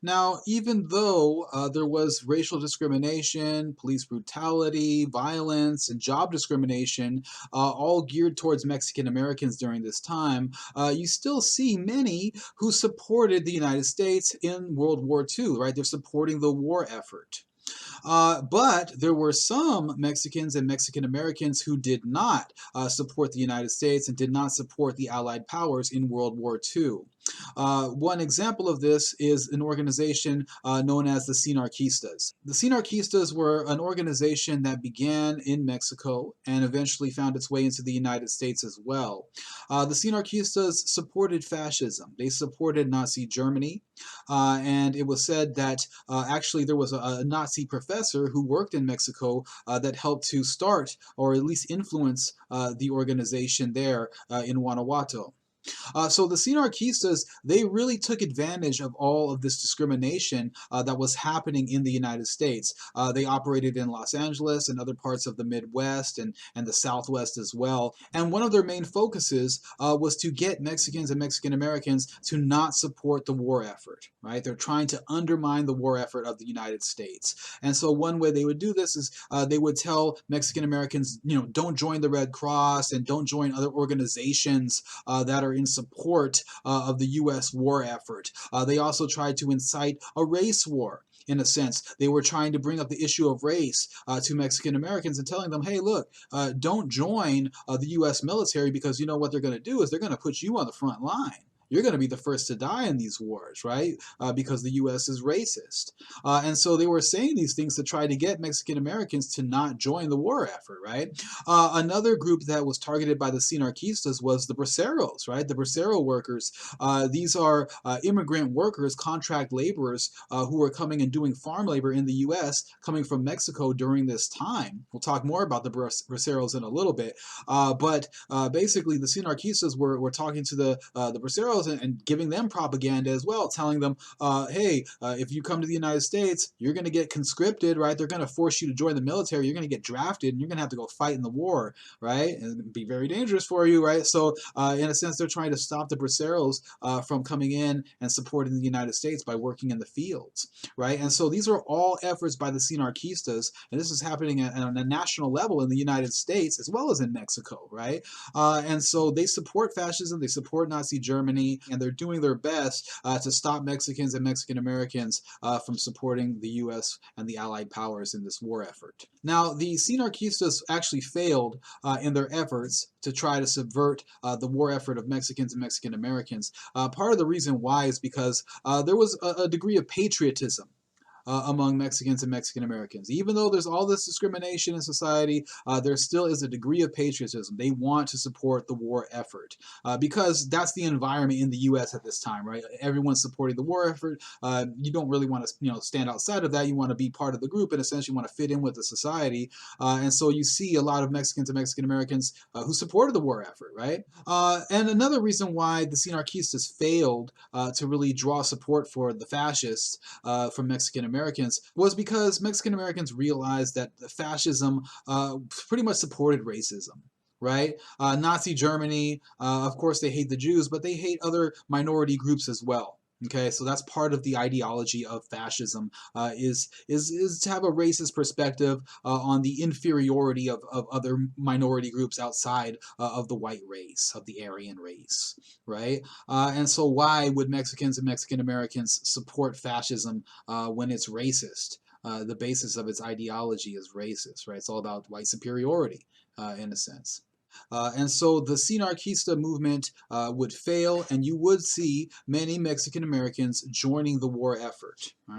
Now, even though there was racial discrimination, police brutality, violence, and job discrimination, all geared towards Mexican Americans during this time, you still see many who supported the United States in World War II, right? They're supporting the war effort. But there were some Mexicans and Mexican Americans who did not support the United States and did not support the Allied powers in World War II. One example of this is an organization known as the Sinarquistas. The Sinarquistas were an organization that began in Mexico and eventually found its way into the United States as well. The Sinarquistas supported fascism. They supported Nazi Germany, and it was said that actually there was a Nazi professor who worked in Mexico that helped to start or at least influence the organization there in Guanajuato. So the Sinarquistas, they really took advantage of all of this discrimination that was happening in the United States. They operated in Los Angeles and other parts of the Midwest and the Southwest as well. And one of their main focuses was to get Mexicans and Mexican Americans to not support the war effort, right? They're trying to undermine the war effort of the United States. And so one way they would do this is they would tell Mexican Americans, don't join the Red Cross and don't join other organizations that are in support of the U.S. war effort. They also tried to incite a race war. In a sense, they were trying to bring up the issue of race to Mexican Americans and telling them, hey, look, don't join the U.S. military because you know what they're going to do is they're going to put you on the front line. You're going to be the first to die in these wars, right? Because the U.S. is racist. And so they were saying these things to try to get Mexican Americans to not join the war effort, right? Another group that was targeted by the Sinarquistas was the braceros, right? The bracero workers. These are immigrant workers, contract laborers who were coming and doing farm labor in the U.S., coming from Mexico during this time. We'll talk more about the braceros in a little bit. But basically, the Sinarquistas were talking to the braceros and giving them propaganda as well, telling them, hey, if you come to the United States, you're going to get conscripted, right? They're going to force you to join the military. You're going to get drafted, and you're going to have to go fight in the war, right? And it'd be very dangerous for you, right? So, in a sense, they're trying to stop the braceros from coming in and supporting the United States by working in the fields, right? And so these are all efforts by the Sinarquistas, and this is happening at a national level in the United States as well as in Mexico, right? And so they support fascism, they support Nazi Germany, and they're doing their best to stop Mexicans and Mexican Americans from supporting the U.S. and the Allied powers in this war effort. Now, the Sinarquistas actually failed in their efforts to try to subvert the war effort of Mexicans and Mexican Americans. Part of the reason why is because there was a degree of patriotism among Mexicans and Mexican Americans. Even though there's all this discrimination in society, there still is a degree of patriotism. They want to support the war effort because that's the environment in the U.S. at this time, right? Everyone's supporting the war effort. You don't really want to, stand outside of that. You want to be part of the group and essentially want to fit in with the society. And so you see a lot of Mexicans and Mexican Americans who supported the war effort, right? And another reason why the Sinarquistas failed to really draw support for the fascists from Mexican Americans was because Mexican Americans realized that fascism pretty much supported racism. Right? Nazi Germany, of course, they hate the Jews, but they hate other minority groups as well. Okay, so that's part of the ideology of fascism is to have a racist perspective on the inferiority of other minority groups outside of the white race, of the Aryan race, right? And so why would Mexicans and Mexican Americans support fascism when it's racist? The basis of its ideology is racist, right? It's all about white superiority in a sense. And so the Sinarquista movement would fail, and you would see many Mexican Americans joining the war effort. All right?